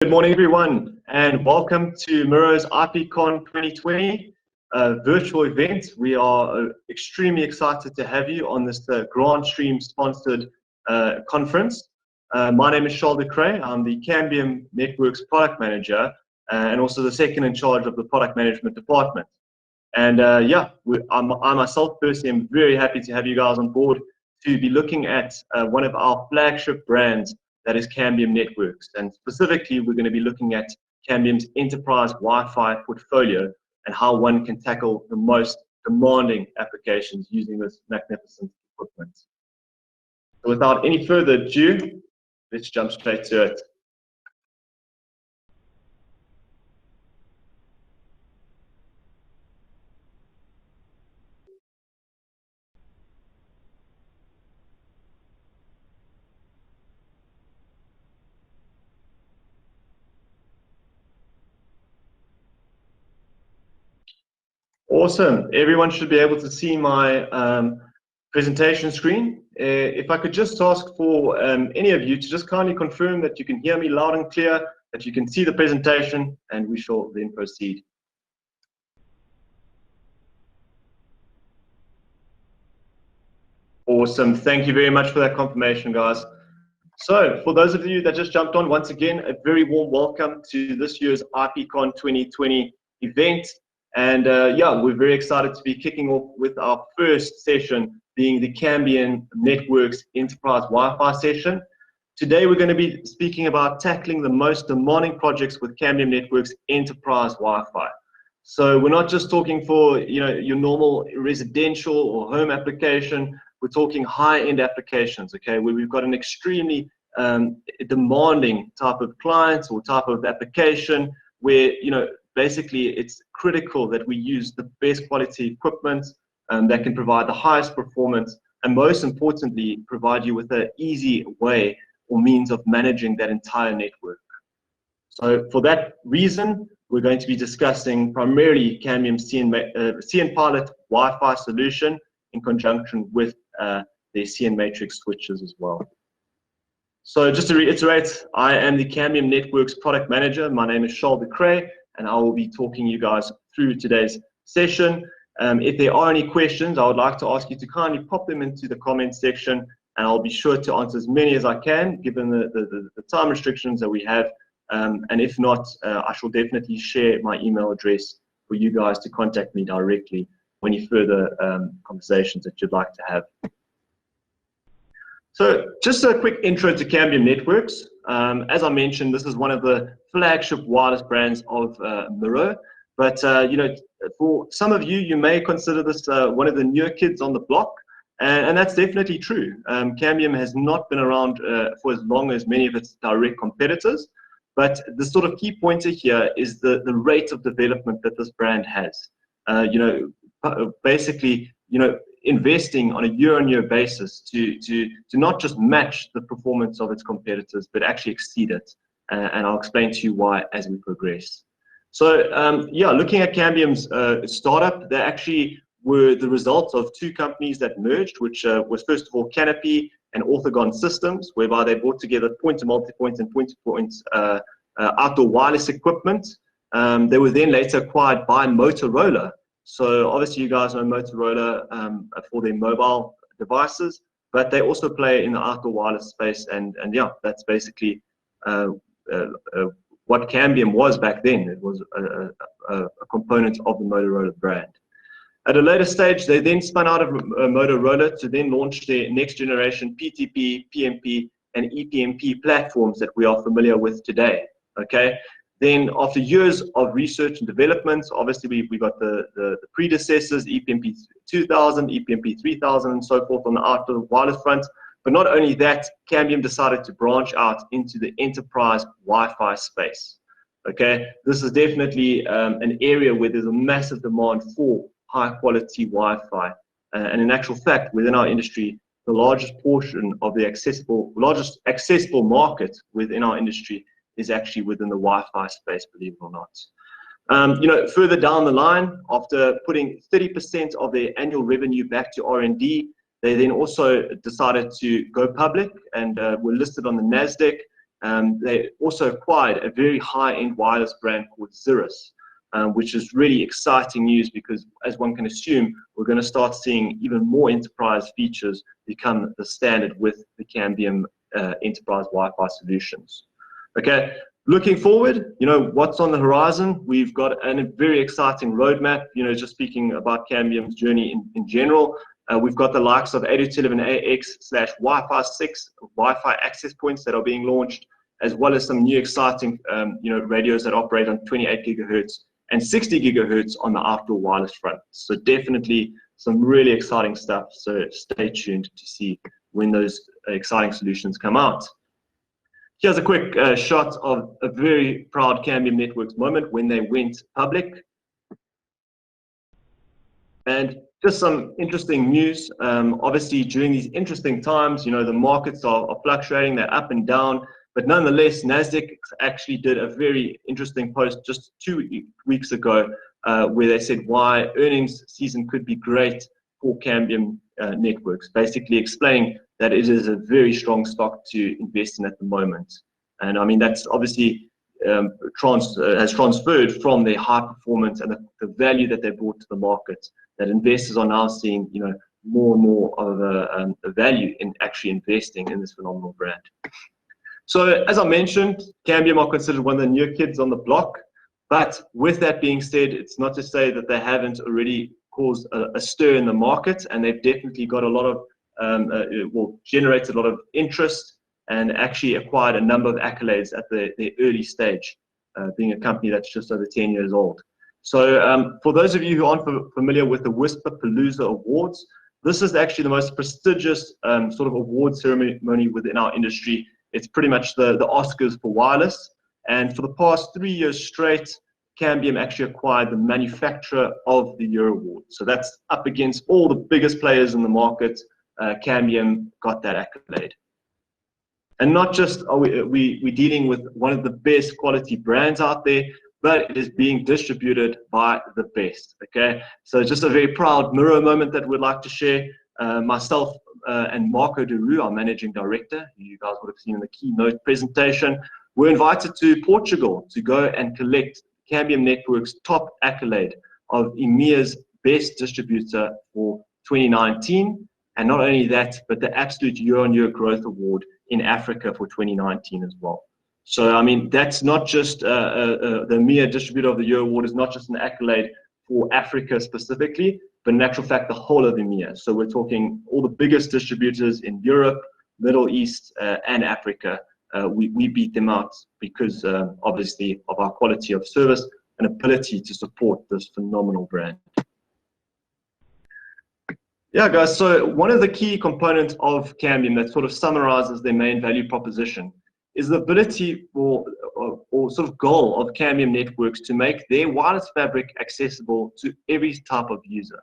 Good morning, everyone, and welcome to Miro's IPCon 2020 virtual event. We are extremely excited to have you on this Grant Stream sponsored conference. My name is Charles de Cray. I'm the Cambium Networks product manager and also the second in charge of the product management department. And I myself personally am very happy to have you guys on board to be looking at one of our flagship brands, that is Cambium Networks. And specifically, we're going to be looking at Cambium's enterprise Wi-Fi portfolio and how one can tackle the most demanding applications using this magnificent equipment. So without any further ado, let's jump straight to it. Awesome. Everyone should be able to see my presentation screen. If I could just ask for any of you to just kindly confirm that you can hear me loud and clear, that you can see the presentation, and we shall then proceed. Awesome. Thank you very much for that confirmation, guys. So for those of you that just jumped on, once again, a very warm welcome to this year's IPCon 2020 event. And we're very excited to be kicking off with our first session, being the Cambium Networks Enterprise Wi-Fi session. Today, we're going to be speaking about tackling the most demanding projects with Cambium Networks Enterprise Wi-Fi. So we're not just talking for your normal residential or home application. We're talking high-end applications, okay, where we've got an extremely demanding type of client or type of application where basically it's critical that we use the best quality equipment that can provide the highest performance, and most importantly, provide you with an easy way or means of managing that entire network. So for that reason, we're going to be discussing primarily Cambium's CN Pilot Wi-Fi solution in conjunction with their CN Matrix switches as well. So just to reiterate, I am the Cambium Networks product manager. My name is Charles de Cray, and I will be talking you guys through today's session. If there are any questions, I would like to ask you to kindly pop them into the comments section, and I'll be sure to answer as many as I can, given the time restrictions that we have. And if not, I shall definitely share my email address for you guys to contact me directly for any further conversations that you'd like to have. So just a quick intro to Cambium Networks. As I mentioned, this is one of the flagship wireless brands of Miro. But for some of you, you may consider this one of the newer kids on the block, and that's definitely true. Cambium has not been around for as long as many of its direct competitors, but the sort of key pointer here is the rate of development that this brand has. Basically, investing on a year-on-year basis to not just match the performance of its competitors, but actually exceed it. And I'll explain to you why as we progress. So looking at Cambium's startup, they actually were the results of two companies that merged, which was first of all Canopy and Orthogon Systems, whereby they brought together point-to-multipoint and point-to-point outdoor wireless equipment. They were then later acquired by Motorola. So obviously you guys know Motorola for their mobile devices, but they also play in the outdoor wireless space, and that's basically what Cambium was back then. It was a component of the Motorola brand. At a later stage, they then spun out of Motorola to then launch their next generation PTP, PMP, and EPMP platforms that we are familiar with today. Okay. Then after years of research and development, obviously we got the predecessors, EPMP 2000, EPMP 3000, and so forth on the outdoor wireless front. But not only that, Cambium decided to branch out into the enterprise Wi-Fi space. Okay, this is definitely an area where there's a massive demand for high quality Wi-Fi. And in actual fact, within our industry, the largest portion of the largest accessible market within our industry is actually within the Wi-Fi space, believe it or not. Further down the line, after putting 30% of their annual revenue back to R&D, they then also decided to go public and were listed on the NASDAQ they also acquired a very high-end wireless brand called Cirrus, which is really exciting news because, as one can assume, we're going to start seeing even more enterprise features become the standard with the Cambium enterprise Wi-Fi solutions. Okay, looking forward, what's on the horizon? We've got a very exciting roadmap. Just speaking about Cambium's journey in general, we've got the likes of 802.11ax/Wi-Fi 6 Wi-Fi access points that are being launched, as well as some new exciting radios that operate on 28 gigahertz and 60 gigahertz on the outdoor wireless front. So definitely some really exciting stuff. So stay tuned to see when those exciting solutions come out. Here's a quick shot of a very proud Cambium Networks moment when they went public. And just some interesting news. Obviously, during these interesting times, the markets are fluctuating, they're up and down. But nonetheless, NASDAQ actually did a very interesting post just 2 weeks ago where they said why earnings season could be great for Cambium Networks, basically explaining that it is a very strong stock to invest in at the moment. And I mean, that's obviously has transferred from their high performance and the value that they brought to the market, that investors are now seeing more and more of a value in actually investing in this phenomenal brand. So as I mentioned, Cambium are considered one of the newer kids on the block. But with that being said, it's not to say that they haven't already caused a stir in the market, and they've definitely got a lot of, generated a lot of interest and actually acquired a number of accolades at the early stage, being a company that's just over 10 years old. So for those of you who aren't familiar with the WISPAPALOOZA Awards, this is actually the most prestigious sort of award ceremony within our industry. It's pretty much the Oscars for wireless. And for the past 3 years straight, Cambium actually acquired the Manufacturer of the Year award. So that's up against all the biggest players in the market. Cambium got that accolade. And not just are we dealing with one of the best quality brands out there, but it is being distributed by the best. Okay, so just a very proud Miro moment that we'd like to share. Myself and Marco Deru, our managing director, who you guys would have seen in the keynote presentation, were invited to Portugal to go and collect Cambium Networks' top accolade of EMEA's best distributor for 2019. And not only that, but the absolute year-on-year growth award in Africa for 2019 as well. So, I mean, that's not just the EMEA Distributor of the Year award is not just an accolade for Africa specifically, but in actual fact, the whole of EMEA. So we're talking all the biggest distributors in Europe, Middle East, and Africa. We beat them out because obviously of our quality of service and ability to support this phenomenal brand. Yeah, guys, so one of the key components of Cambium that sort of summarizes their main value proposition is the ability or sort of goal of Cambium Networks to make their wireless fabric accessible to every type of user.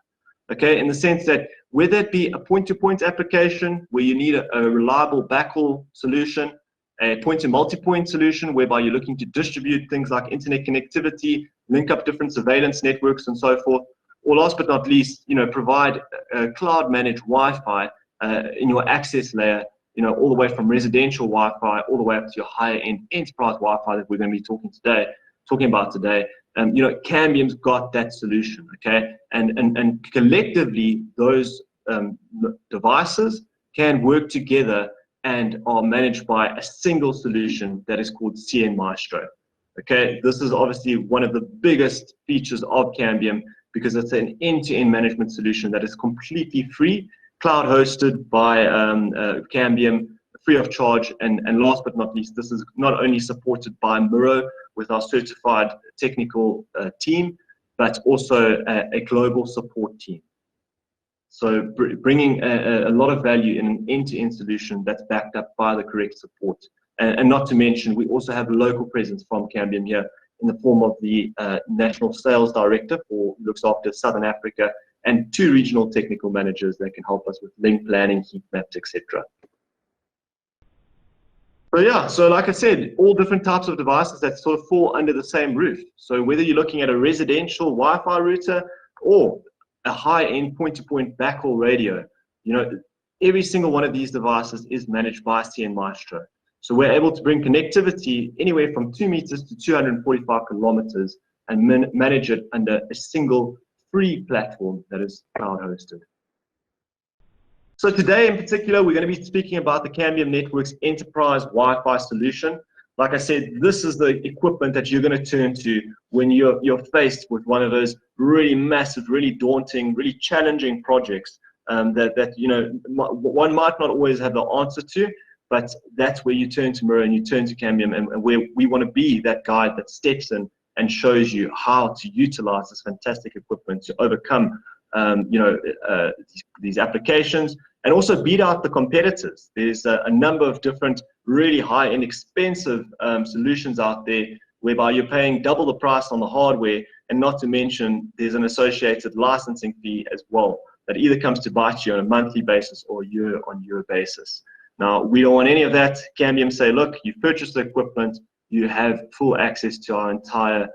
Okay, in the sense that whether it be a point-to-point application where you need a reliable backhaul solution, a point-to-multipoint solution whereby you're looking to distribute things like internet connectivity, link up different surveillance networks and so forth, or last but not least, provide cloud-managed Wi-Fi in your access layer, all the way from residential Wi-Fi all the way up to your higher-end enterprise Wi-Fi that we're going to be talking about today. Cambium's got that solution, okay? And collectively, those devices can work together and are managed by a single solution that is called CN Maestro. Okay, this is obviously one of the biggest features of Cambium because it's an end-to-end management solution that is completely free, cloud hosted by Cambium, free of charge, and last but not least, this is not only supported by Miro with our certified technical team, but also a global support team. So bringing a lot of value in an end-to-end solution that's backed up by the correct support. And not to mention, we also have a local presence from Cambium here in the form of the National Sales Director who looks after Southern Africa, and 2 regional technical managers that can help us with link planning, heat maps, etc. So yeah, so like I said, all different types of devices that sort of fall under the same roof. So whether you're looking at a residential Wi-Fi router or a high-end point-to-point backhaul radio, every single one of these devices is managed by CN Maestro. So we're able to bring connectivity anywhere from 2 meters to 245 kilometers and manage it under a single free platform that is cloud hosted. So today in particular, we're going to be speaking about the Cambium Networks Enterprise Wi-Fi solution. Like I said, this is the equipment that you're going to turn to when you're faced with one of those really massive, really daunting, really challenging projects that you know, one might not always have the answer to, but that's where you turn to Mirror and you turn to Cambium, and where we want to be that guide that steps in and shows you how to utilize this fantastic equipment to overcome these applications, and also beat out the competitors. There's a number of different really high and expensive solutions out there whereby you're paying double the price on the hardware, and not to mention there's an associated licensing fee as well that either comes to bite you on a monthly basis or year-on-year basis. Now, we don't want any of that. Cambium say, look, you've purchased the equipment, you have full access to our entire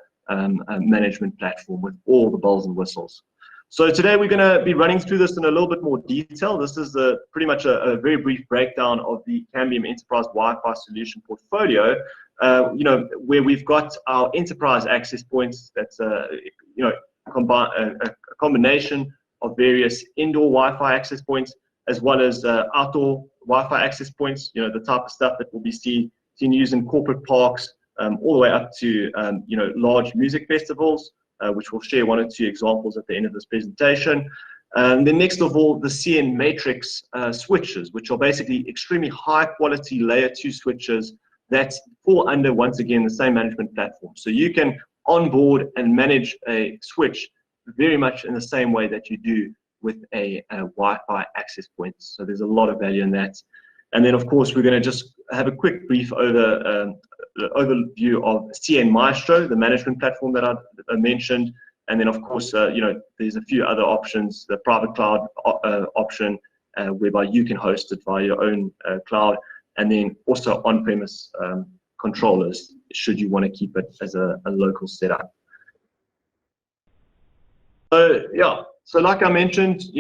management platform with all the bells and whistles. So today we're going to be running through this in a little bit more detail. This is pretty much a very brief breakdown of the Cambium Enterprise Wi-Fi solution portfolio, where we've got our enterprise access points. That's a combination of various indoor Wi-Fi access points as well as outdoor Wi-Fi access points. You know, the type of stuff that will be seen used in corporate parks, all the way up to large music festivals, which we'll share one or two examples at the end of this presentation. Then next of all, the CN matrix switches, which are basically extremely high quality layer 2 switches that fall under, once again, the same management platform. So you can onboard and manage a switch very much in the same way that you do with a Wi-Fi access point. So there's a lot of value in that. And then of course, we're going to just have a quick brief overview of CN Maestro, the management platform that I mentioned. And then of course, there's a few other options, the private cloud option, whereby you can host it via your own cloud, and then also on-premise controllers, should you want to keep it as a local setup. So yeah, so like I mentioned,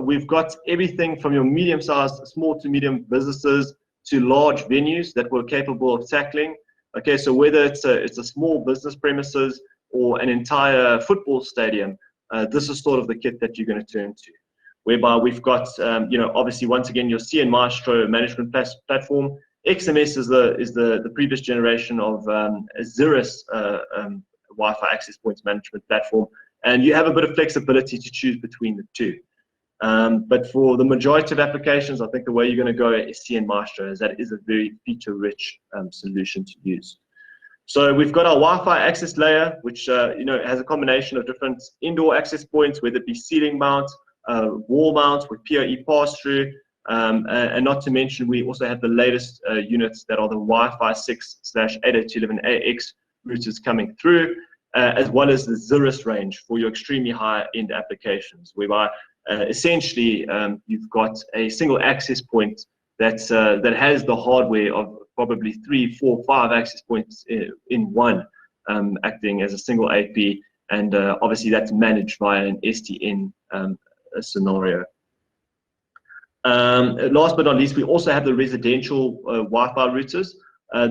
we've got everything from your medium-sized, small to medium businesses to large venues that we're capable of tackling. Okay, so whether it's a small business premises or an entire football stadium, this is sort of the kit that you're going to turn to. Whereby we've got, obviously once again your CN Maestro management platform. XMS is the previous generation of Xeris Wi-Fi access points management platform, and you have a bit of flexibility to choose between the two. But for the majority of applications, I think the way you're going to go is CN Maestro, as that is a very feature-rich solution to use. So we've got our Wi-Fi access layer, which has a combination of different indoor access points, whether it be ceiling mount, wall mount with PoE pass-through, and not to mention we also have the latest units that are the Wi-Fi 6/802.11ax routers coming through, as well as the Xeris range for your extremely high-end applications, whereby essentially you've got a single access point that has the hardware of probably 3, 4, 5 access points in one, acting as a single AP, and obviously that's managed via an SDN scenario. Last but not least, we also have the residential Wi-Fi routers.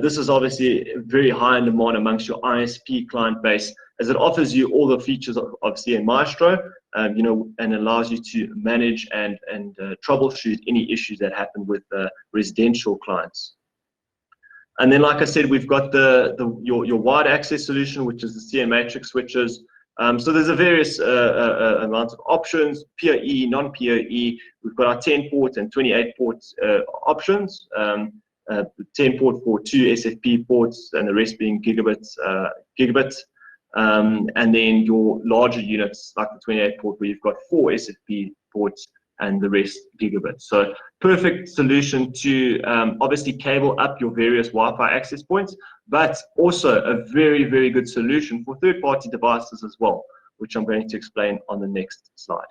This is obviously very high in demand amongst your ISP client base, as it offers you all the features of CN Maestro, and allows you to manage and troubleshoot any issues that happen with residential clients. And then, like I said, we've got your wide access solution, which is the CN matrix switches. So there's a various amounts of options, PoE, non-PoE. We've got our 10 port and 28 port options. 10 port for 2 SFP ports, and the rest being gigabit. And then your larger units, like the 28 port, where you've got 4 SFP ports and the rest gigabit. So perfect solution to obviously cable up your various Wi-Fi access points, but also a very, very good solution for third-party devices as well, which I'm going to explain on the next slide.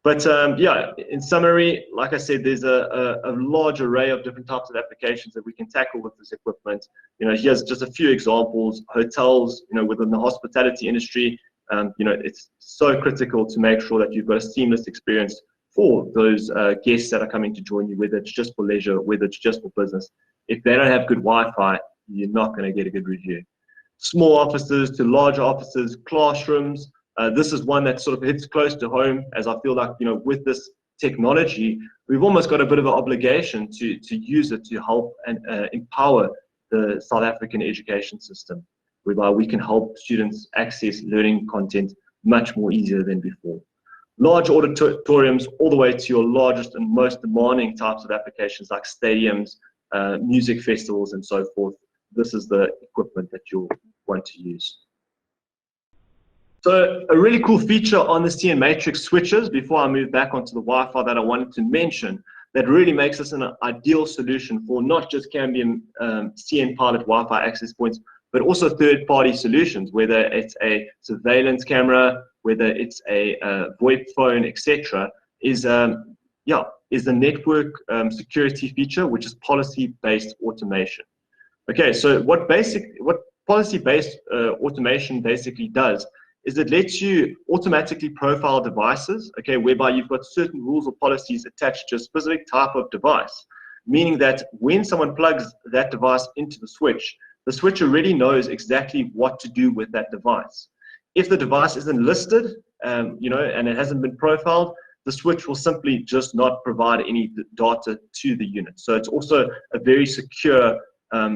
But yeah, in summary, like I said, there's a large array of different types of applications that we can tackle with this equipment. Here's just a few examples. Hotels, within the hospitality industry, it's so critical to make sure that you've got a seamless experience for those guests that are coming to join you, whether it's just for leisure, whether it's just for business. if they don't have good Wi-Fi, you're not going to get a good review. Small offices to larger offices, classrooms. This is one that sort of hits close to home, as I feel like, with this technology, we've almost got a bit of an obligation to use it to help and empower the South African education system, whereby we can help students access learning content much more easier than before. Large auditoriums all the way to your largest and most demanding types of applications like stadiums, music festivals, and so forth. This is the equipment that you'll want to use. So a really cool feature on the CN Matrix switches, before I move back onto the Wi-Fi, that I wanted to mention, that really makes us an ideal solution for not just Cambium CN Pilot Wi-Fi access points, but also third-party solutions, whether it's a surveillance camera, whether it's a VoIP phone, etc., is the network security feature, which is policy-based automation. Okay, so what policy-based automation basically does is it lets you automatically profile devices, okay, whereby you've got certain rules or policies attached to a specific type of device, meaning that when someone plugs that device into the switch already knows exactly what to do with that device. If the device isn't listed, and it hasn't been profiled, the switch will simply just not provide any data to the unit. So it's also a very secure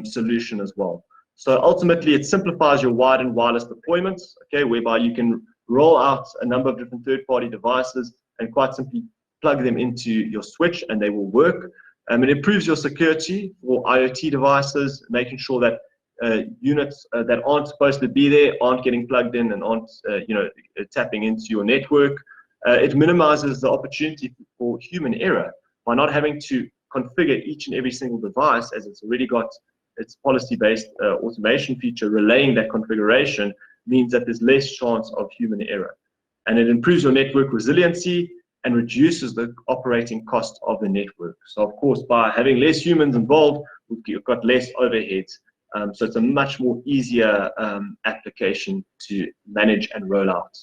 solution as well. So ultimately, it simplifies your wired and wireless deployments, okay, whereby you can roll out a number of different third-party devices and quite simply plug them into your switch and they will work. It improves your security for IoT devices, making sure that units that aren't supposed to be there aren't getting plugged in and aren't tapping into your network. It minimizes the opportunity for human error by not having to configure each and every single device, as it's already got its policy-based automation feature relaying that configuration, means that there's less chance of human error. And it improves your network resiliency and reduces the operating cost of the network. So of course, by having less humans involved, we've got less overheads. So it's a much more easier application to manage and roll out.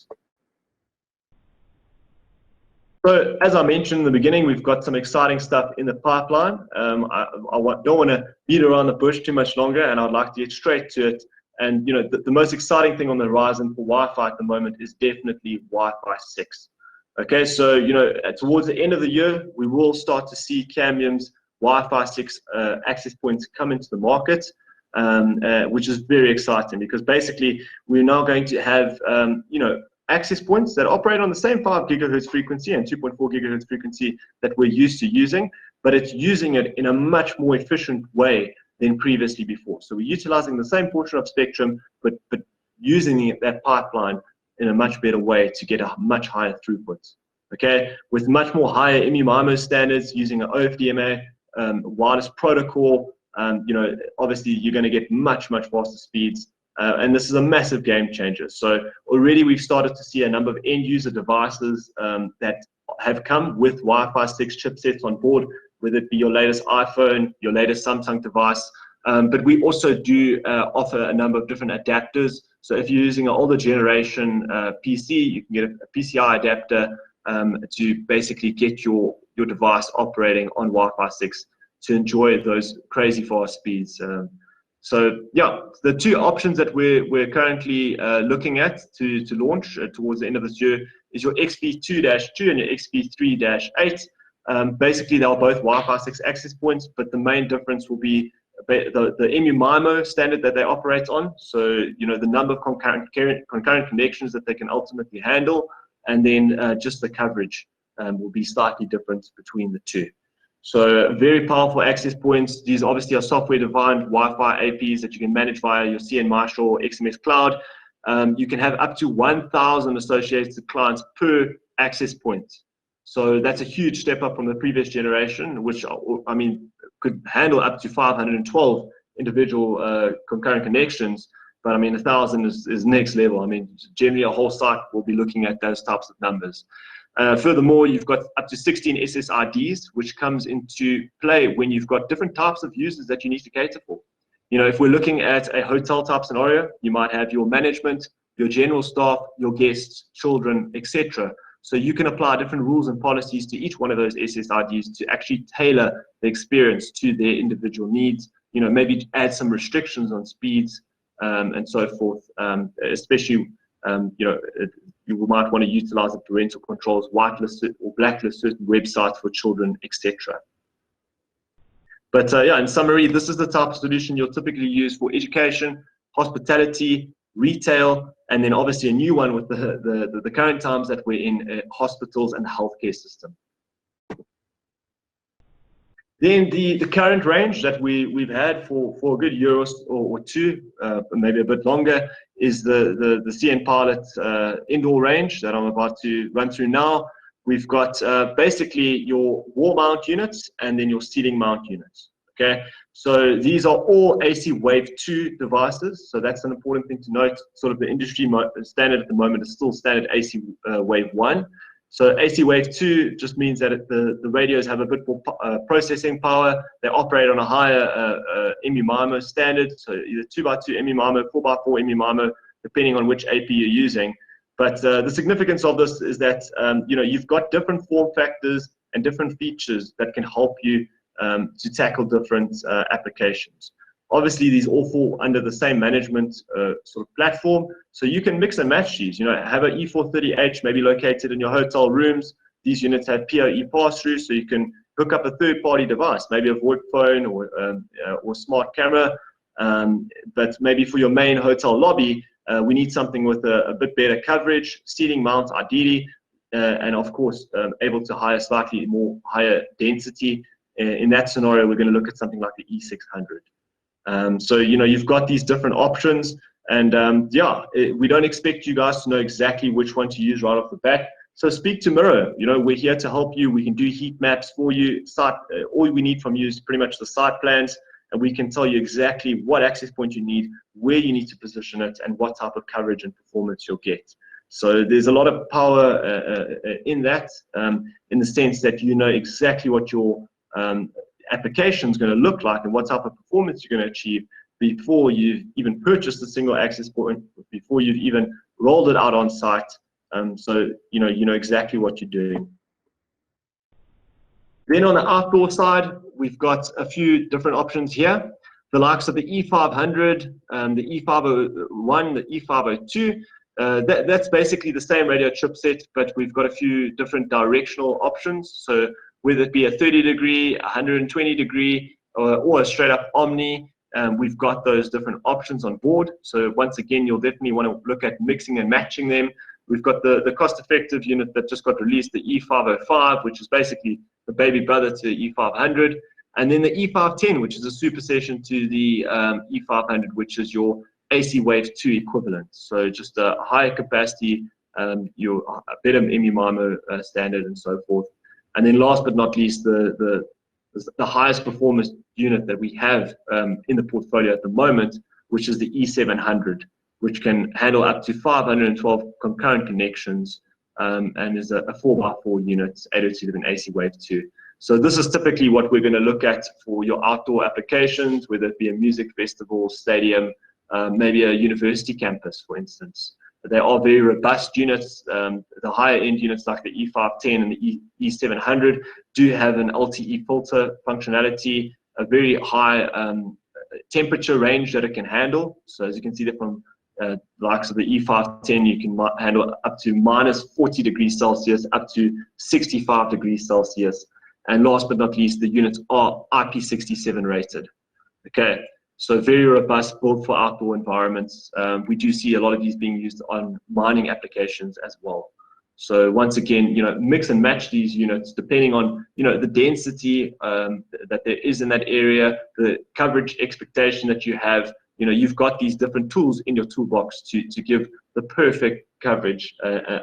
So as I mentioned in the beginning, we've got some exciting stuff in the pipeline. I don't want to beat around the bush too much longer, and I'd like to get straight to it. And the most exciting thing on the horizon for Wi-Fi at the moment is definitely Wi-Fi 6. Okay, so towards the end of the year, we will start to see Cambium's Wi-Fi 6 access points come into the market, which is very exciting, because basically we're now going to have access points that operate on the same 5 gigahertz frequency and 2.4 gigahertz frequency that we're used to using, but it's using it in a much more efficient way than previously before. So we're utilizing the same portion of spectrum, but using that pipeline in a much better way to get a much higher throughput. Okay, with much more higher MIMO standards, using an OFDMA wireless protocol, obviously you're going to get much faster speeds. And this is a massive game changer. So already we've started to see a number of end user devices that have come with Wi-Fi 6 chipsets on board, whether it be your latest iPhone, your latest Samsung device. But we also do offer a number of different adapters. So if you're using an older generation PC, you can get a PCI adapter to basically get your device operating on Wi-Fi 6 to enjoy those crazy fast speeds. So yeah, the two options that we're currently looking at to launch towards the end of this year is your XP2-2 and your XP3-8. Basically, they're both Wi-Fi 6 access points, but the main difference will be the MIMO standard that they operate on. So the number of concurrent connections that they can ultimately handle, and then just the coverage will be slightly different between the two. So very powerful access points. These obviously are software-defined Wi-Fi APs that you can manage via your CN Maestro or XMS Cloud. You can have up to 1,000 associated clients per access point. So that's a huge step up from the previous generation, which could handle up to 512 individual concurrent connections. But 1,000 is next level. Generally a whole site will be looking at those types of numbers. Furthermore, you've got up to 16 SSIDs, which comes into play when you've got different types of users that you need to cater for. If we're looking at a hotel type scenario, you might have your management, your general staff, your guests, children, etc. So you can apply different rules and policies to each one of those SSIDs to actually tailor the experience to their individual needs maybe add some restrictions on speeds and so forth, especially, you might want to utilize the parental controls, whitelist or blacklist certain websites for children, etc. But yeah, in summary, this is the type of solution you'll typically use for education, hospitality, retail, and then obviously a new one with the current times that we're in, hospitals and the healthcare system. Then the current range that we've had for a good year or two, maybe a bit longer, is the CN Pilot indoor range that I'm about to run through now. We've got basically your wall mount units and then your ceiling mount units. Okay, so these are all AC Wave 2 devices. So that's an important thing to note. Sort of the industry standard at the moment is still standard AC Wave 1. So AC Wave 2 just means that the radios have a bit more processing power. They operate on a higher MIMO standard, so either 2x2 MIMO, 4x4 MIMO, depending on which AP you're using. But the significance of this is that you've got different form factors and different features that can help you to tackle different applications. Obviously, these all fall under the same management sort of platform, so you can mix and match these. Have an E430H maybe located in your hotel rooms. These units have PoE pass-through, so you can hook up a third-party device, maybe a VoIP phone or smart camera. But maybe for your main hotel lobby, we need something with a bit better coverage, ceiling mount ideally, and of course able to hire slightly more higher density. In that scenario, we're going to look at something like the E600. So you've got these different options, and yeah, we don't expect you guys to know exactly which one to use right off the bat. So speak to Miro. We're here to help you. We can do heat maps for you. All we need from you is pretty much the site plans, and we can tell you exactly what access point you need, where you need to position it, and what type of coverage and performance you'll get. So there's a lot of power in that, in the sense that you know exactly what your application is going to look like and what type of performance you're going to achieve before you've even purchased a single access point, before you've even rolled it out on site. So you know exactly what you're doing. Then on the outdoor side, we've got a few different options here. The likes of the E500, the E501, the E502. That's basically the same radio chipset, but we've got a few different directional options. So whether it be a 30-degree, 120-degree, or a straight-up Omni, we've got those different options on board. So once again, you'll definitely want to look at mixing and matching them. We've got the cost-effective unit that just got released, the E505, which is basically the baby brother to E500, and then the E510, which is a supersession to the E500, which is your AC Wave 2 equivalent. So just a higher capacity, your better MIMO standard, and so forth. And then last but not least, the highest performance unit that we have in the portfolio at the moment, which is the E700, which can handle up to 512 concurrent connections, and is a 4x4 unit added to an AC Wave 2. So this is typically what we're going to look at for your outdoor applications, whether it be a music festival, stadium, maybe a university campus, for instance. They are very robust units. The higher end units like the E510 and the E700 do have an LTE filter functionality, a very high temperature range that it can handle. So as you can see there from the likes of the E510, you can handle up to -40 degrees Celsius, up to 65 degrees Celsius. And last but not least, the units are IP67 rated. Okay. So very robust, built for outdoor environments. We do see a lot of these being used on mining applications as well. So once again, mix and match these units depending on the density that there is in that area, the coverage expectation that you have. You've got these different tools in your toolbox to give the perfect coverage,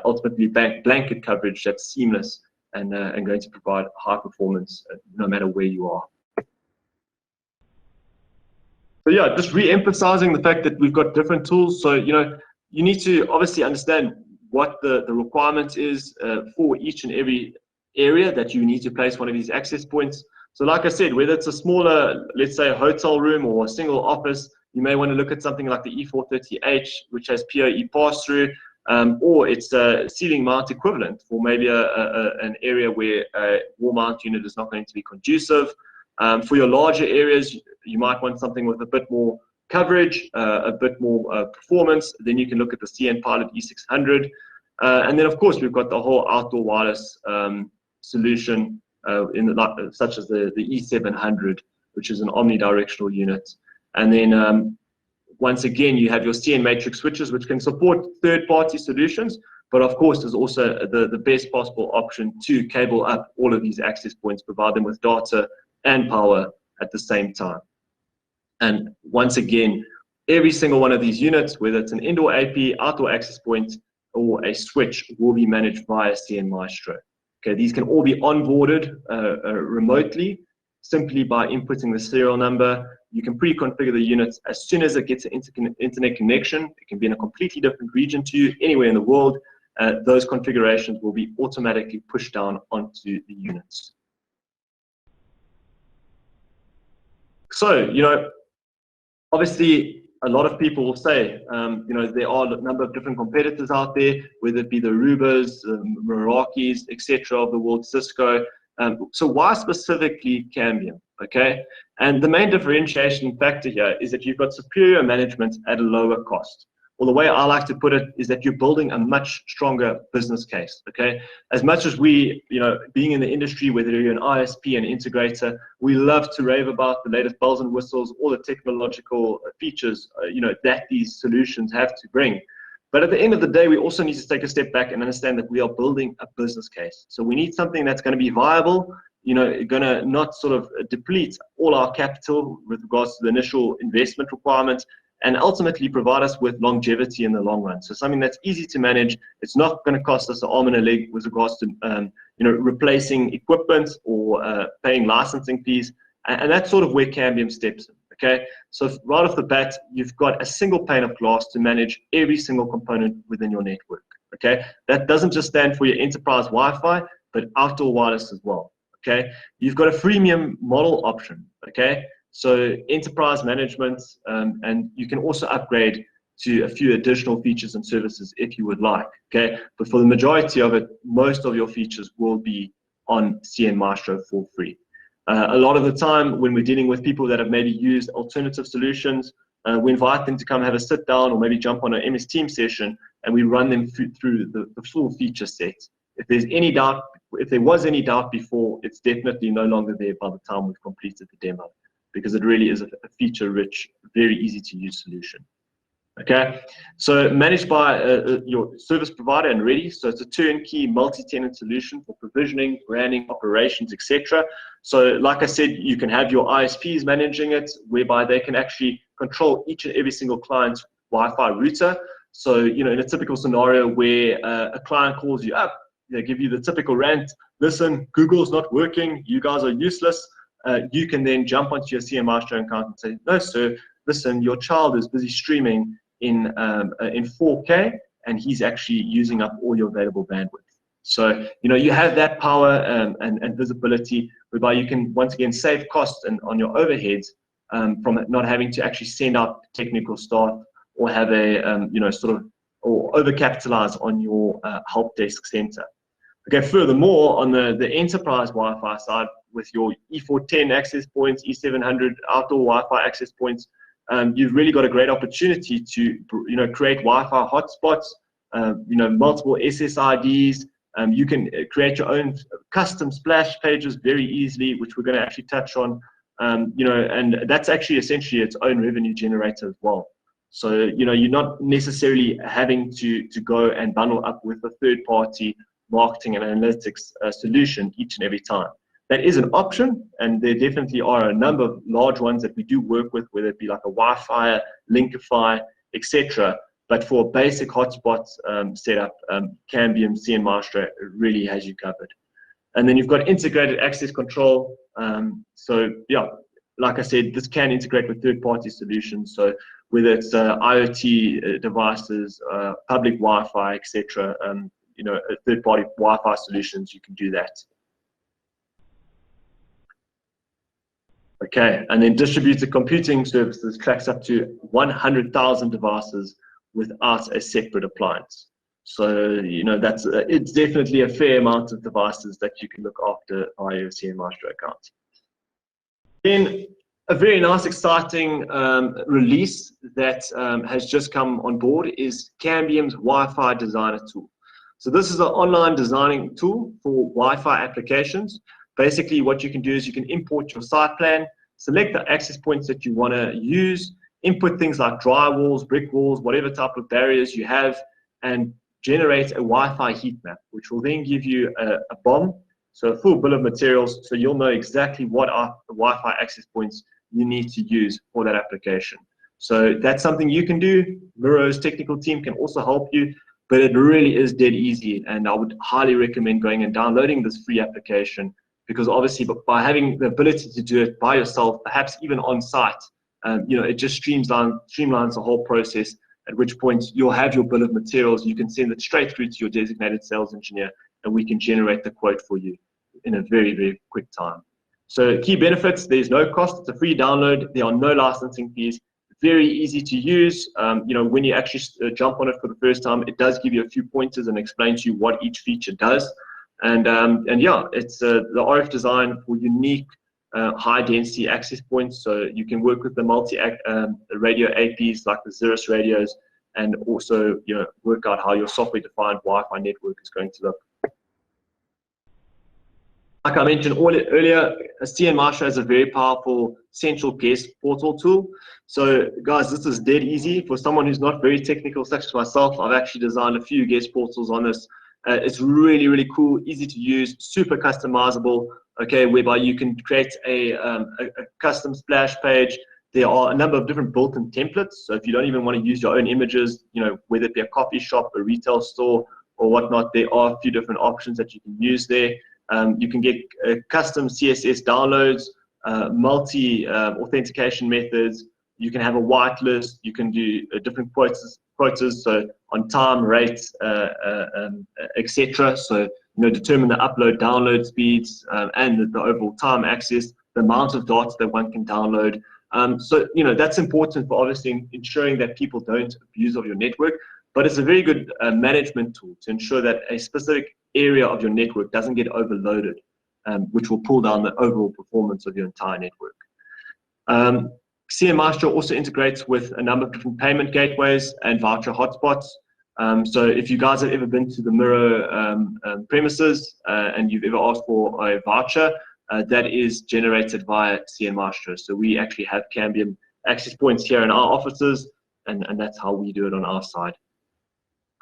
ultimately blanket coverage that's seamless and going to provide high performance no matter where you are. So yeah, just re-emphasizing the fact that we've got different tools. So, you need to obviously understand what the requirement is for each and every area that you need to place one of these access points. So like I said, whether it's a smaller, let's say a hotel room or a single office, you may want to look at something like the E430H, which has PoE pass-through, or it's a ceiling mount equivalent for maybe an area where a wall mount unit is not going to be conducive. For your larger areas, you might want something with a bit more coverage, a bit more performance. Then you can look at the CN Pilot E600. And then, of course, we've got the whole outdoor wireless solution such as the E700, which is an omnidirectional unit. And then, once again, you have your CN Matrix switches, which can support third-party solutions, but of course, there's also the best possible option to cable up all of these access points, provide them with data and power at the same time. And once again, every single one of these units, whether it's an indoor AP, outdoor access point, or a switch, will be managed via CN Maestro. Okay, these can all be onboarded remotely simply by inputting the serial number. You can pre-configure the units as soon as it gets an internet connection. It can be in a completely different region to you, anywhere in the world. Those configurations will be automatically pushed down onto the units. So, obviously, a lot of people will say, there are a number of different competitors out there, whether it be the Arubas, Meraki's, etc. of the world, Cisco. So why specifically Cambium? Okay, and the main differentiation factor here is that you've got superior management at a lower cost. Well, the way I like to put it is that you're building a much stronger business case. Okay, as much as we, being in the industry, whether you're an ISP and integrator, we love to rave about the latest bells and whistles, all the technological features, that these solutions have to bring. But at the end of the day, we also need to take a step back and understand that we are building a business case. So we need something that's going to be viable, going to not sort of deplete all our capital with regards to the initial investment requirements, and ultimately provide us with longevity in the long run. So something that's easy to manage. It's not going to cost us an arm and a leg with regards to replacing equipment or paying licensing fees. And that's sort of where Cambium steps in. Okay, so right off the bat, you've got a single pane of glass to manage every single component within your network. Okay, that doesn't just stand for your enterprise Wi-Fi, but outdoor wireless as well. Okay, you've got a freemium model option. Okay, so enterprise management, and you can also upgrade to a few additional features and services if you would like. Okay, but for the majority of it, most of your features will be on CN Maestro for free. A lot of the time when we're dealing with people that have maybe used alternative solutions, we invite them to come have a sit down or maybe jump on an MS Teams session, and we run them through the full feature set. If there's any doubt, if there was any doubt before, it's definitely no longer there by the time we've completed the demo, because it really is a feature-rich, very easy to use solution. Okay, so managed by your service provider and ready. So it's a turnkey multi-tenant solution for provisioning, branding, operations, etc. So like I said, you can have your ISPs managing it, whereby they can actually control each and every single client's Wi-Fi router. So, in a typical scenario where a client calls you up, they give you the typical rant, listen, Google's not working, you guys are useless. You can then jump onto your CN Maestro account and say, no, sir, listen, your child is busy streaming in 4K, and he's actually using up all your available bandwidth. So, you have that power and visibility, whereby you can once again save costs on your overheads from not having to actually send out technical staff or have a or overcapitalize on your help desk center. Okay, furthermore, on the enterprise Wi-Fi side, with your E410 access points, E700 outdoor Wi-Fi access points, you've really got a great opportunity to create Wi-Fi hotspots, multiple SSIDs. You can create your own custom splash pages very easily, which we're going to actually touch on. And that's actually essentially its own revenue generator as well. So you're not necessarily having to go and bundle up with a third-party marketing and analytics solution each and every time. That is an option, and there definitely are a number of large ones that we do work with, whether it be like a Wi-Fi, Linkify, etc. But for basic hotspots setup, Cambium CN Maestro really has you covered. And then you've got integrated access control. So yeah, like I said, this can integrate with third-party solutions. So whether it's IoT devices, public Wi-Fi, etc. Third-party Wi-Fi solutions, you can do that. Okay, and then distributed computing services tracks up to 100,000 devices without a separate appliance. So, it's definitely a fair amount of devices that you can look after via your CN Maestro account. Then a very nice, exciting release that has just come on board is Cambium's Wi-Fi Designer tool. So this is an online designing tool for Wi-Fi applications. Basically, what you can do is you can import your site plan, select the access points that you want to use, input things like drywalls, brick walls, whatever type of barriers you have, and generate a Wi-Fi heat map, which will then give you a BOM, so a full bill of materials, so you'll know exactly what are the Wi-Fi access points you need to use for that application. So that's something you can do. Miro's technical team can also help you, but it really is dead easy, and I would highly recommend going and downloading this free application, because obviously by having the ability to do it by yourself, perhaps even on site, it just streamlines the whole process, at which point you'll have your bill of materials. You can send it straight through to your designated sales engineer, and we can generate the quote for you in a very, very quick time. So key benefits: there's no cost, it's a free download, there are no licensing fees, very easy to use. When you actually jump on it for the first time, it does give you a few pointers and explain to you what each feature does. And yeah, it's the RF design for unique high density access points, so you can work with the multi radio APs like the Xeris radios, and also work out how your software defined Wi-Fi network is going to look. Like I mentioned earlier, CN Maestro has a very powerful central guest portal tool. So guys, this is dead easy for someone who's not very technical, such as myself. I've actually designed a few guest portals on this. It's really, really cool, easy to use, super customizable, okay, whereby you can create a custom splash page. There are a number of different built-in templates. So if you don't even want to use your own images, whether it be a coffee shop, a retail store, or whatnot, there are a few different options that you can use there. You can get custom CSS downloads, multi-authentication methods. You can have a whitelist. You can do different quotas, so on time, rates, etc. So determine the upload, download speeds, and the overall time access, the amount of data that one can download. So that's important for obviously ensuring that people don't abuse of your network. But it's a very good management tool to ensure that a specific area of your network doesn't get overloaded, which will pull down the overall performance of your entire network. CN Maestro also integrates with a number of different payment gateways and voucher hotspots. So if you guys have ever been to the Miro premises and you've ever asked for a voucher, that is generated via CN Maestro. So we actually have Cambium access points here in our offices, and that's how we do it on our side.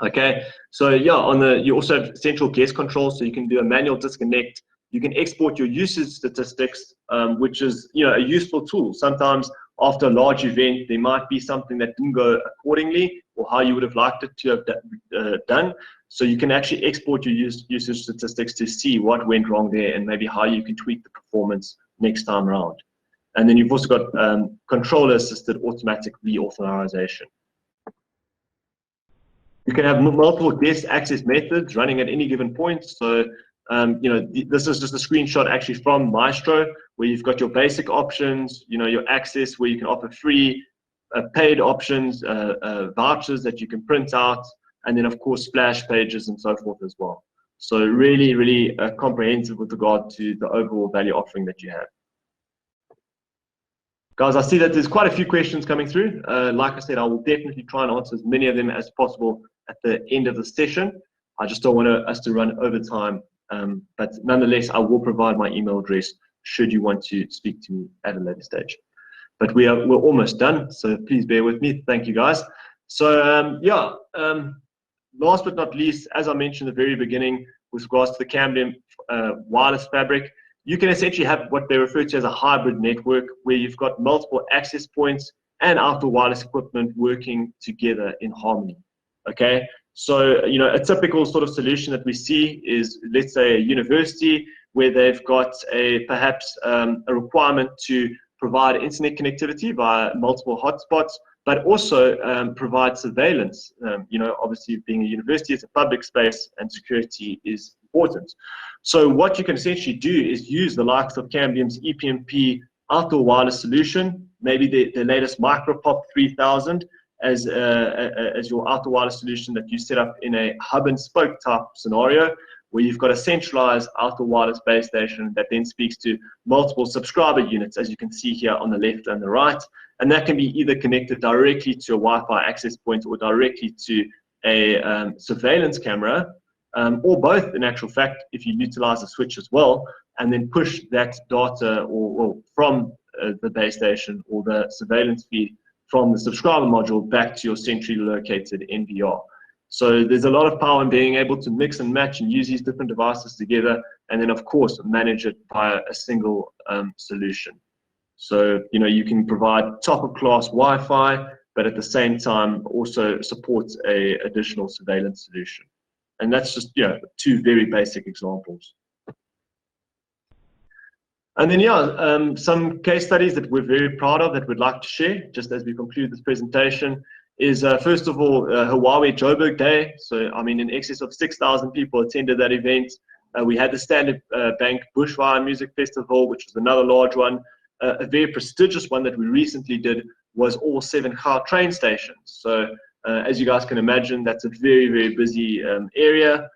Okay, so yeah, you also have central guest control, so you can do a manual disconnect. You can export your usage statistics, which is a useful tool. Sometimes after a large event, there might be something that didn't go accordingly, or how you would have liked it to have done. So you can actually export your usage statistics to see what went wrong there, and maybe how you can tweak the performance next time around. And then you've also got controller-assisted automatic reauthorization. You can have multiple guest access methods running at any given point. So, this is just a screenshot actually from Maestro, where you've got your basic options, your access, where you can offer free, paid options, vouchers that you can print out, and then of course splash pages and so forth as well. So really, really comprehensive with regard to the overall value offering that you have. Guys, I see that there's quite a few questions coming through. Like I said, I will definitely try and answer as many of them as possible at the end of the session. I just don't want us to run over time, but nonetheless, I will provide my email address should you want to speak to me at a later stage. But we're almost done, so please bear with me. Thank you, guys. So last but not least, as I mentioned at the very beginning, with regards to the Cambium wireless fabric, you can essentially have what they refer to as a hybrid network, where you've got multiple access points and outdoor wireless equipment working together in harmony. Okay, so a typical sort of solution that we see is, let's say, a university where they've got perhaps a requirement to provide internet connectivity via multiple hotspots, but also provide surveillance. Obviously being a university, it's a public space and security is important. So what you can essentially do is use the likes of Cambium's EPMP outdoor wireless solution, maybe the latest MicroPop 3000 as your outdoor wireless solution that you set up in a hub and spoke type scenario, where you've got a centralized outdoor wireless base station that then speaks to multiple subscriber units, as you can see here on the left and the right. And that can be either connected directly to a Wi-Fi access point or directly to a surveillance camera, or both in actual fact, if you utilize a switch as well, and then push that data or from the base station or the surveillance feed from the subscriber module back to your centrally located NVR. So there's a lot of power in being able to mix and match and use these different devices together, and then of course manage it via a single solution. So you can provide top of class Wi-Fi, but at the same time also supports a additional surveillance solution. And that's just two very basic examples. And then some case studies that we're very proud of that we'd like to share just as we conclude this presentation is first of all Huawei Joburg Day. So I mean in excess of 6,000 people attended that event. We had the Standard Bank Bushfire Music Festival, which was another large one. A very prestigious one that we recently did was all 7 car train stations. So as you guys can imagine, that's a very, very busy area.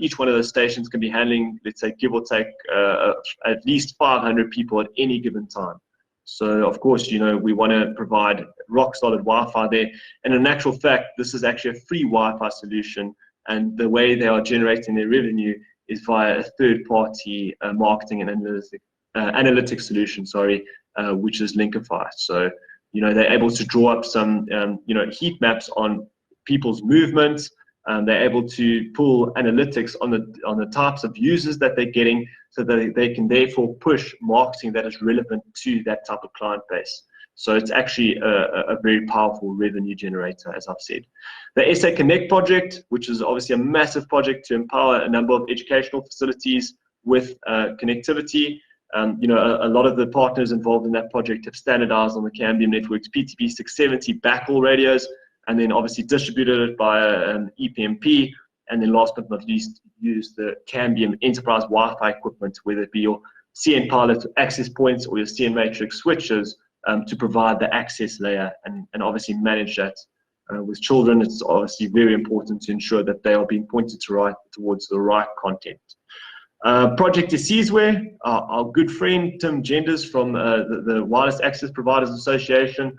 Each one of those stations can be handling, let's say, give or take, at least 500 people at any given time. So of course, we want to provide rock solid Wi-Fi there. And in actual fact, this is actually a free Wi-Fi solution. And the way they are generating their revenue is via a third-party marketing and analytics solution, which is Linkify. So, they're able to draw up some, heat maps on people's movements. They're able to pull analytics on the types of users that they're getting, so that they can therefore push marketing that is relevant to that type of client base. So it's actually a very powerful revenue generator, as I've said. The SA Connect project, which is obviously a massive project to empower a number of educational facilities with connectivity. A lot of the partners involved in that project have standardized on the Cambium Network's PTP 670 backhaul radios, and then obviously distributed it by an EPMP, and then last but not least, use the Cambium enterprise Wi-Fi equipment, whether it be your CN Pilot access points or your CN Matrix switches, to provide the access layer and obviously manage that. With children, it's obviously very important to ensure that they are being pointed towards the right content. Project Isizwe, our good friend Tim Genders from the Wireless Access Providers Association,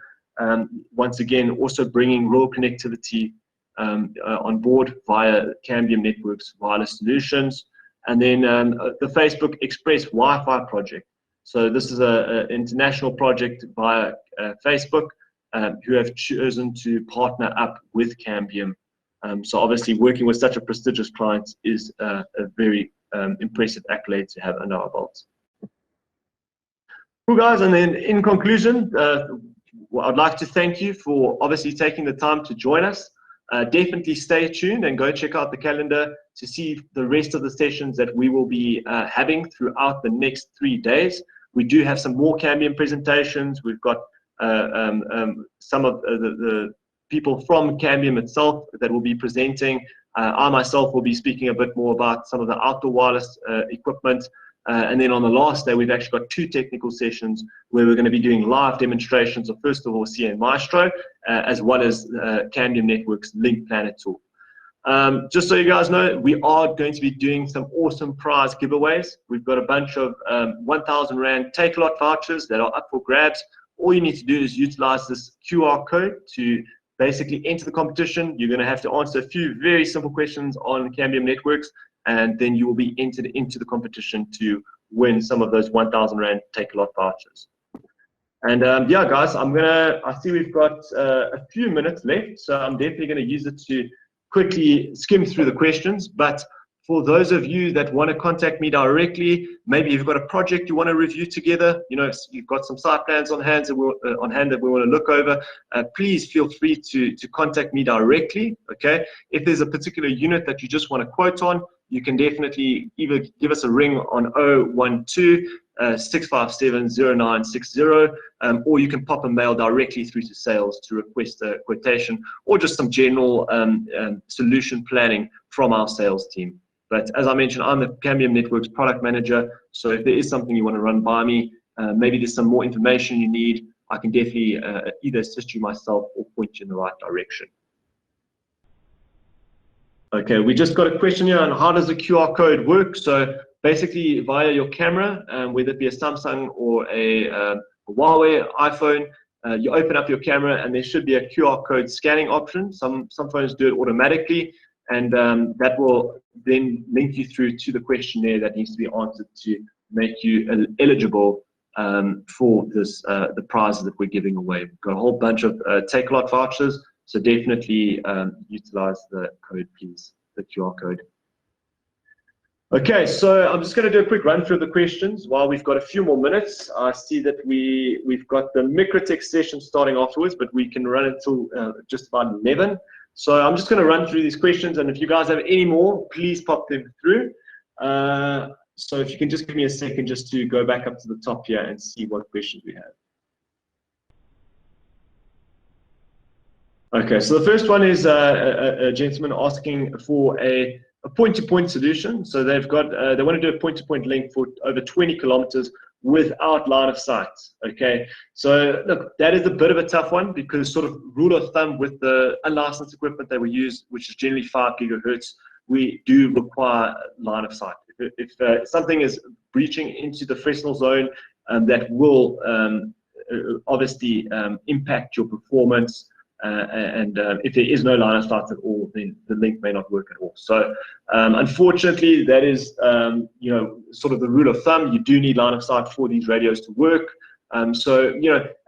once again also bringing rural connectivity on board via Cambium Networks wireless solutions. And then the Facebook Express Wi-Fi project. So this is an international project via Facebook, who have chosen to partner up with Cambium. So obviously working with such a prestigious client is a very impressive accolade to have under our belts. Cool, guys, and then in conclusion, I'd like to thank you for obviously taking the time to join us. Definitely stay tuned and go check out the calendar to see the rest of the sessions that we will be having throughout the next 3 days. We do have some more Cambium presentations. We've got some of the people from Cambium itself that will be presenting. I myself will be speaking a bit more about some of the outdoor wireless equipment. And then on the last day, we've actually got 2 technical sessions where we're going to be doing live demonstrations of, first of all, CN Maestro, as well as Cambium Network's Link Planet tool. Just so you guys know, we are going to be doing some awesome prize giveaways. We've got a bunch of 1,000 Rand take-a-lot vouchers that are up for grabs. All you need to do is utilize this QR code to basically enter the competition. You're going to have to answer a few very simple questions on Cambium Networks, and then you will be entered into the competition to win some of those 1,000 Rand take-a-lot vouchers. And yeah, guys, I see we've got a few minutes left, so I'm definitely going to use it to quickly skim through the questions. But for those of you that want to contact me directly, maybe you've got a project you want to review together, you've got some site plans on hand that we want to look over, please feel free to contact me directly, okay? If there's a particular unit that you just want to quote on, you can definitely either give us a ring on 012-657-0960, or you can pop a mail directly through to sales to request a quotation or just some general solution planning from our sales team. But as I mentioned, I'm the Cambium Networks product manager, so if there is something you want to run by me, maybe there's some more information you need, I can definitely either assist you myself or point you in the right direction. Okay, we just got a question here on how does the QR code work. So basically via your camera, whether it be a Samsung or a Huawei iPhone, you open up your camera and there should be a QR code scanning option. Some phones do it automatically, and that will then link you through to the questionnaire that needs to be answered to make you eligible for this the prizes that we're giving away. We've got a whole bunch of take-a-lot vouchers, so definitely utilize the code, please, the QR code. Okay, so I'm just going to do a quick run through the questions while we've got a few more minutes. I see that we've got the Microtech session starting afterwards, but we can run until just about 11. So I'm just going to run through these questions, and if you guys have any more, please pop them through. So if you can just give me a second just to go back up to the top here and see what questions we have. Okay, so the first one is a gentleman asking for a point-to-point solution. So they've got they want to do a point-to-point link for over 20 kilometers without line of sight. Okay, so look, that is a bit of a tough one because sort of rule of thumb with the unlicensed equipment that we use, which is generally 5 gigahertz, we do require line of sight. If something is breaching into the Fresnel zone, that will obviously impact your performance. And if there is no line of sight at all, then the link may not work at all. So unfortunately, that is sort of the rule of thumb. You do need line of sight for these radios to work. So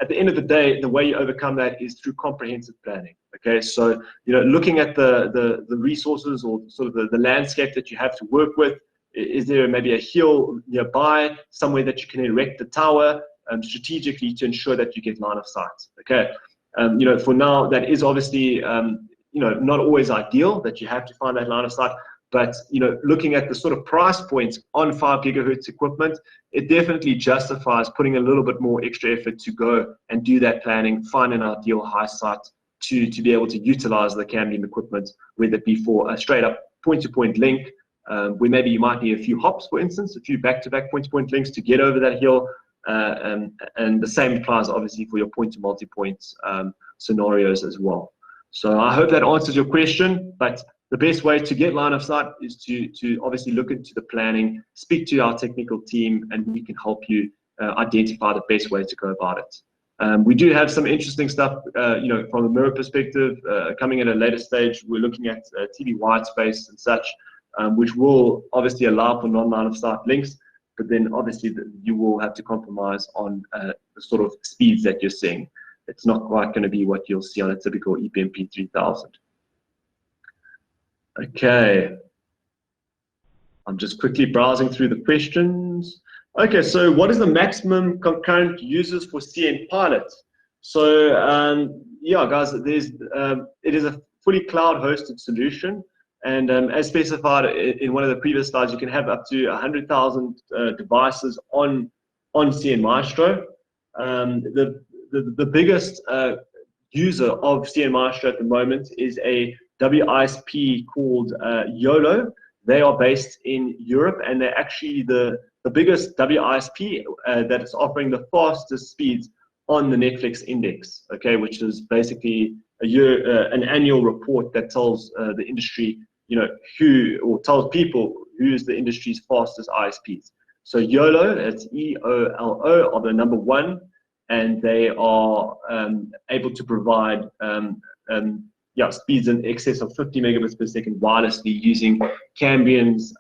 at the end of the day, the way you overcome that is through comprehensive planning. Okay, so looking at the resources or sort of the landscape that you have to work with. Is there maybe a hill nearby, somewhere that you can erect the tower strategically to ensure that you get line of sight? Okay. For now, that is obviously, not always ideal that you have to find that line of sight, but, looking at the sort of price points on 5 gigahertz equipment, it definitely justifies putting a little bit more extra effort to go and do that planning, find an ideal high site to be able to utilize the Cambium equipment, whether it be for a straight up point-to-point link, where maybe you might need a few hops, for instance, a few back-to-back point-to-point links to get over that hill. And the same applies obviously for your point-to-multi-point scenarios as well. So I hope that answers your question, but the best way to get line of sight is to obviously look into the planning, speak to our technical team, and we can help you identify the best way to go about it. We do have some interesting stuff, from a mirror perspective, coming at a later stage. We're looking at TV white space and such, which will obviously allow for non-line of sight links. But then obviously you will have to compromise on the sort of speeds that you're seeing. It's not quite going to be what you'll see on a typical EPMP 3000. Okay. I'm just quickly browsing through the questions. Okay, so what is the maximum concurrent users for CN Pilot? So yeah, guys, it is a fully cloud-hosted solution. And as specified in one of the previous slides, you can have up to 100,000 devices on CN Maestro. The biggest user of CN Maestro at the moment is a WISP called YOLO. They are based in Europe, and they're actually the biggest WISP that is offering the fastest speeds on the Netflix index. Okay, which is basically an annual report that tells the industry, tells people who's the industry's fastest ISPs. So YOLO, it's EOLO, are the number one, and they are able to provide speeds in excess of 50 megabits per second wirelessly using Cambium's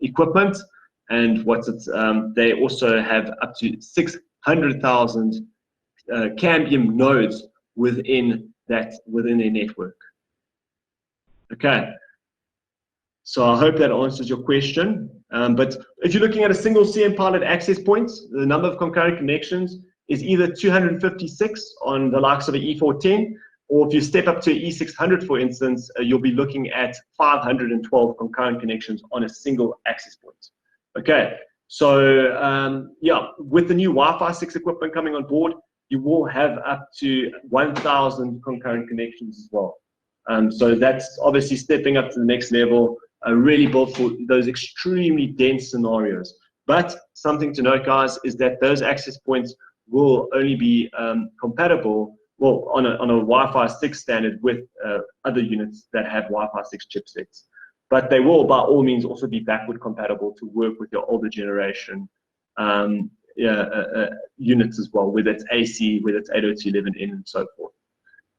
equipment. And they also have up to 600,000 Cambium nodes within their network. Okay. So I hope that answers your question. But if you're looking at a single CN Pilot access point, the number of concurrent connections is either 256 on the likes of an E410, or if you step up to E600, for instance, you'll be looking at 512 concurrent connections on a single access point. Okay, so with the new Wi-Fi 6 equipment coming on board, you will have up to 1,000 concurrent connections as well. So that's obviously stepping up to the next level, really built for those extremely dense scenarios. But something to note, guys, is that those access points will only be compatible well, on a Wi-Fi 6 standard with other units that have Wi-Fi 6 chipsets. But they will, by all means, also be backward compatible to work with your older generation units as well, whether it's AC, whether it's 802.11n, and so forth.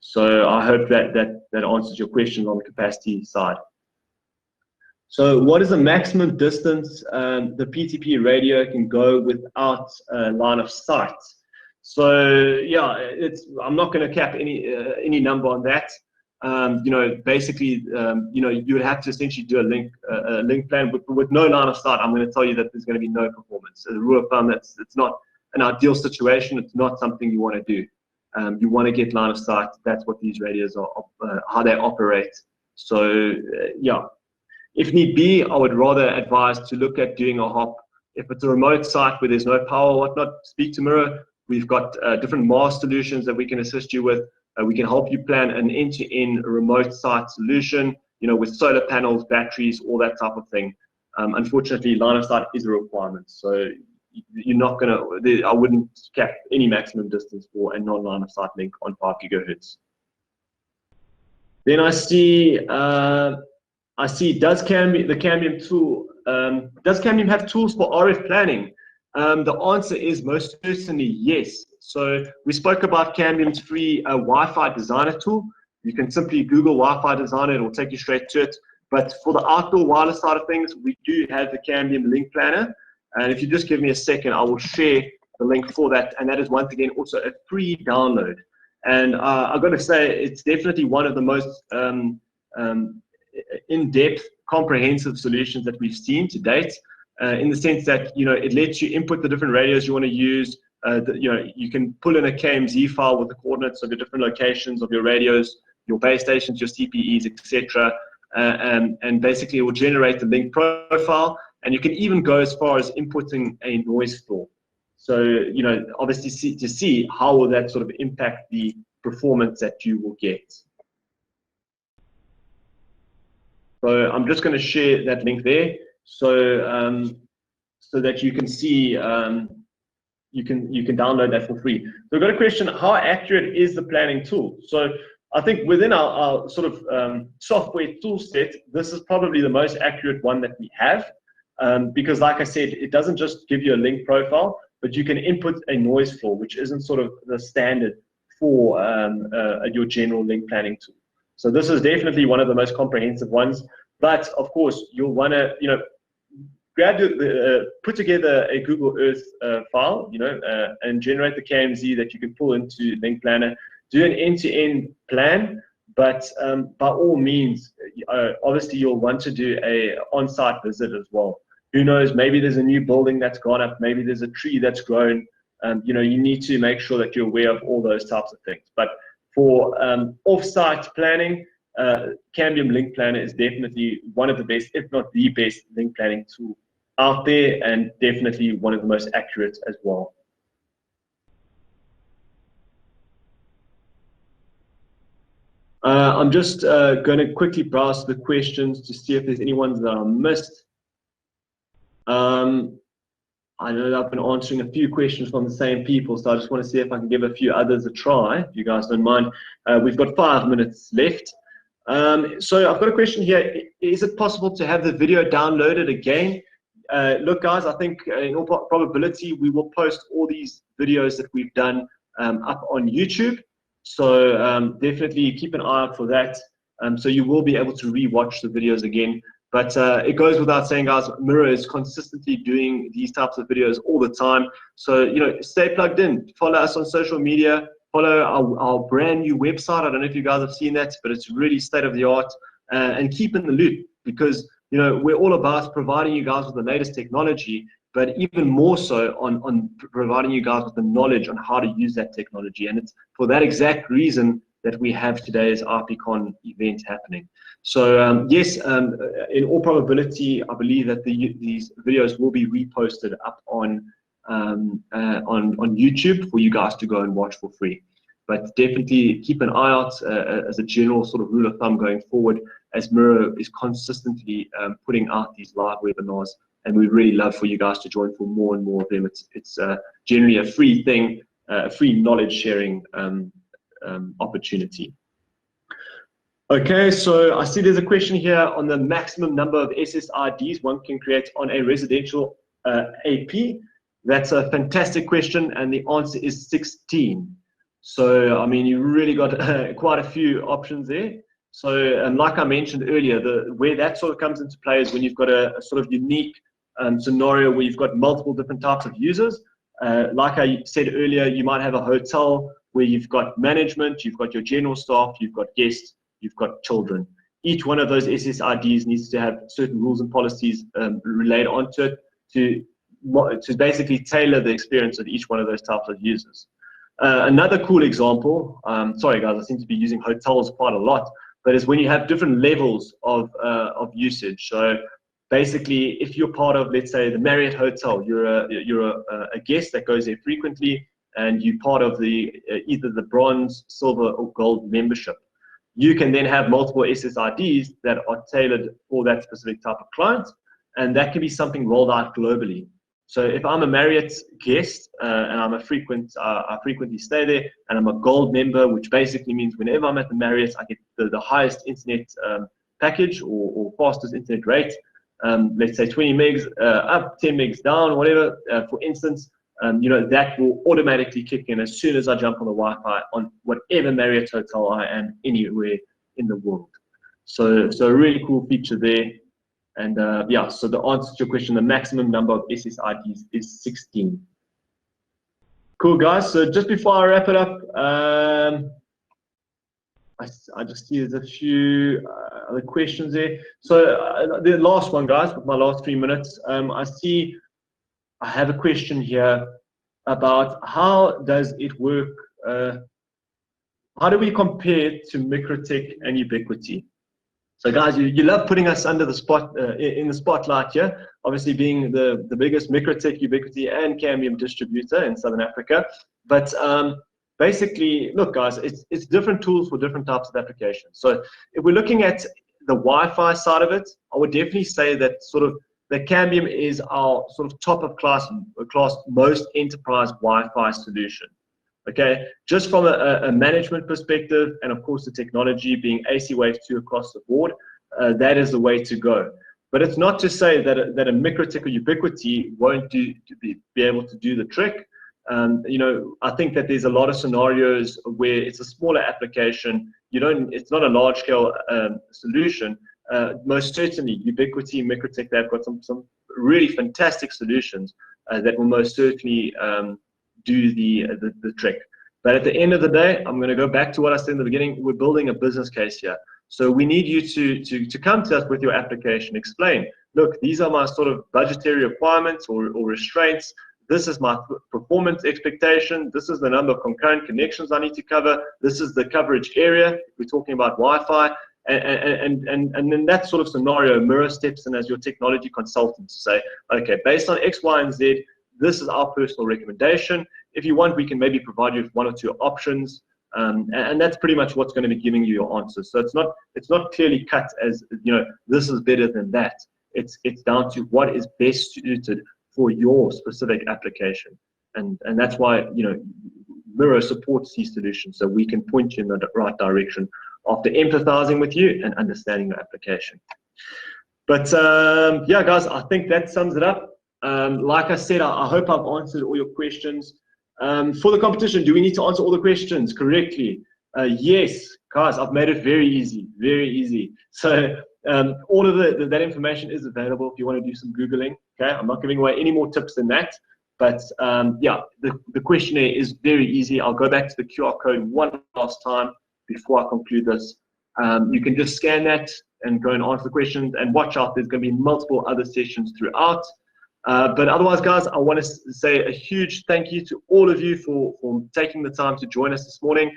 So I hope that answers your question on the capacity side. So what is the maximum distance the PTP radio can go without line of sight? So yeah, I'm not going to cap any number on that. You know, basically, you know, you would have to essentially do a link plan with no line of sight. I'm going to tell you that there's going to be no performance. As a rule of thumb, it's not an ideal situation. It's not something you want to do. You want to get line of sight. That's what these radios are, how they operate. So yeah, if need be, I would rather advise to look at doing a hop. If it's a remote site where there's no power or whatnot, speak to Mirror. We've got different mast solutions that we can assist you with. We can help you plan an end-to-end remote site solution, you know, with solar panels, batteries, all that type of thing. Unfortunately, line of sight is a requirement. So you're not going to, I wouldn't cap any maximum distance for a non-line of sight link on 5 gigahertz. Then I see, does Cambium tool, does Cambium have tools for RF planning? The answer is most certainly yes. So we spoke about Cambium's free Wi-Fi designer tool. You can simply Google Wi-Fi designer, it will take you straight to it. But for the outdoor wireless side of things, we do have the Cambium link planner. And if you just give me a second, I will share the link for that. And that is once again also a free download. And I've got to say, it's definitely one of the most in-depth, comprehensive solutions that we've seen to date. In the sense that, you know, it lets you input the different radios you want to use. You know, you can pull in a KMZ file with the coordinates of the different locations of your radios, your base stations, your CPEs, etc. And basically it will generate the link profile. And you can even go as far as inputting a noise floor. So, you know, obviously see how will that sort of impact the performance that you will get. So I'm just going to share that link there. So so that you can see, you can download that for free. So I've got a question: how accurate is the planning tool? So I think within our sort of software tool set, this is probably the most accurate one that we have, because like I said, it doesn't just give you a link profile, but you can input a noise floor, which isn't sort of the standard for your general link planning tool. So this is definitely one of the most comprehensive ones. But of course, you'll want to, you know, put together a Google Earth file, you know, and generate the KMZ that you can pull into Link Planner. Do an end-to-end plan, but by all means, obviously you'll want to do a on-site visit as well. Who knows? Maybe there's a new building that's gone up. Maybe there's a tree that's grown. You know, you need to make sure that you're aware of all those types of things. But for off-site planning, Cambium Link Planner is definitely one of the best, if not the best, link planning tool out there, and definitely one of the most accurate as well. I'm just going to quickly browse the questions to see if there's any ones that I missed. I know that I've been answering a few questions from the same people, so I just want to see if I can give a few others a try, if you guys don't mind. We've got 5 minutes left. So I've got a question here. Is it possible to have the video downloaded again? Look, guys, I think in all probability, we will post all these videos that we've done up on YouTube. So definitely keep an eye out for that. So you will be able to re-watch the videos again. But it goes without saying, guys, Mirror is consistently doing these types of videos all the time. So, you know, stay plugged in. Follow us on social media. Follow our brand new website. I don't know if you guys have seen that, but it's really state of the art. And keep in the loop, because, you know, we're all about providing you guys with the latest technology, but even more so on providing you guys with the knowledge on how to use that technology. And it's for that exact reason that we have today's RPCon event happening. So yes, in all probability, I believe that these videos will be reposted up on YouTube for you guys to go and watch for free. But definitely keep an eye out as a general sort of rule of thumb going forward, as Mirror is consistently putting out these live webinars, and we'd really love for you guys to join for more and more of them. It's generally a free thing, free knowledge sharing opportunity. Okay, so I see there's a question here on the maximum number of SSIDs one can create on a residential AP. That's a fantastic question, and the answer is 16. So, I mean, you really got quite a few options there. So, like I mentioned earlier, where that sort of comes into play is when you've got a sort of unique scenario where you've got multiple different types of users. Like I said earlier, you might have a hotel where you've got management, you've got your general staff, you've got guests, you've got children. Each one of those SSIDs needs to have certain rules and policies related onto it to basically tailor the experience of each one of those types of users. Another cool example, sorry guys, I seem to be using hotels quite a lot, but is when you have different levels of usage. So basically, if you're part of, let's say, the Marriott Hotel, you're a guest that goes there frequently, and you're part of either the bronze, silver, or gold membership. You can then have multiple SSIDs that are tailored for that specific type of client, and that can be something rolled out globally. So if I'm a Marriott guest and I frequently stay there, and I'm a gold member, which basically means whenever I'm at the Marriott, I get the highest internet package or fastest internet rate. Let's say 20 megs up, 10 megs down, whatever. For instance, that will automatically kick in as soon as I jump on the Wi-Fi on whatever Marriott hotel I am anywhere in the world. So a really cool feature there. And yeah, so the answer to your question, the maximum number of SSIDs is 16. Cool, guys. So just before I wrap it up, I just see there's a few other questions there. So the last one, guys, with my last 3 minutes, I have a question here about how does it work? How do we compare to Microtech and Ubiquity? So guys, you love putting us under the spot in the spotlight here, obviously being the biggest Microtech, Ubiquity, and Cambium distributor in Southern Africa. But basically, look, guys, it's different tools for different types of applications. So if we're looking at the Wi-Fi side of it, I would definitely say that sort of the Cambium is our sort of top of class most enterprise Wi-Fi solution. Okay, just from a management perspective, and of course the technology being AC Wave 2 across the board, that is the way to go. But it's not to say that a Microtech or Ubiquity won't be able to do the trick. I think that there's a lot of scenarios where it's a smaller application. It's not a large scale solution. Most certainly, Ubiquity, Microtech, they've got some really fantastic solutions that will most certainly do the trick. But at the end of the day, I'm going to go back to what I said in the beginning. We're building a business case here. So we need you to come to us with your application, explain, look, these are my sort of budgetary requirements or restraints. This is my performance expectation. This is the number of concurrent connections I need to cover. This is the coverage area. We're talking about Wi-Fi. And in that sort of scenario, Mirror steps in as your technology consultant to say, okay, based on X, Y, and Z, this is our personal recommendation. If you want, we can maybe provide you with 1 or 2 options, and that's pretty much what's going to be giving you your answer. So it's not clearly cut as this is better than that. It's down to what is best suited for your specific application, and that's why Mirror supports these solutions, so we can point you in the right direction after empathizing with you and understanding your application. But yeah, guys, I think that sums it up. Like I said, I hope I've answered all your questions. For the competition, do we need to answer all the questions correctly? Yes, guys, I've made it very easy, very easy. So all of that information is available if you want to do some Googling. Okay, I'm not giving away any more tips than that. But yeah, the questionnaire is very easy. I'll go back to the QR code one last time before I conclude this. You can just scan that and go and answer the questions, and watch out, there's going to be multiple other sessions throughout. But otherwise, guys, I want to say a huge thank you to all of you for taking the time to join us this morning.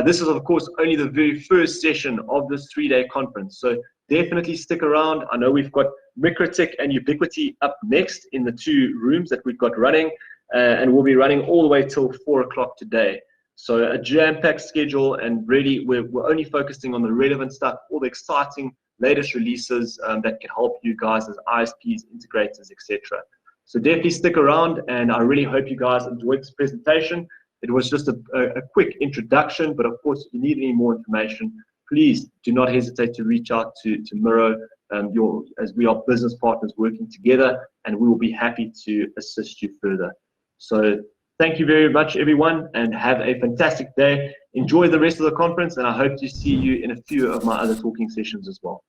This is, of course, only the very first session of this 3-day conference. So definitely stick around. I know we've got Microtech and Ubiquity up next in the 2 rooms that we've got running, and we'll be running all the way till 4 o'clock today. So a jam-packed schedule, and really we're only focusing on the relevant stuff, all the exciting latest releases that can help you guys as ISPs, integrators, etc. So definitely stick around, and I really hope you guys enjoyed this presentation. It was just a quick introduction, but of course, if you need any more information, please do not hesitate to reach out to Miro, as we are business partners working together, and we will be happy to assist you further. So thank you very much, everyone, and have a fantastic day. Enjoy the rest of the conference, and I hope to see you in a few of my other talking sessions as well.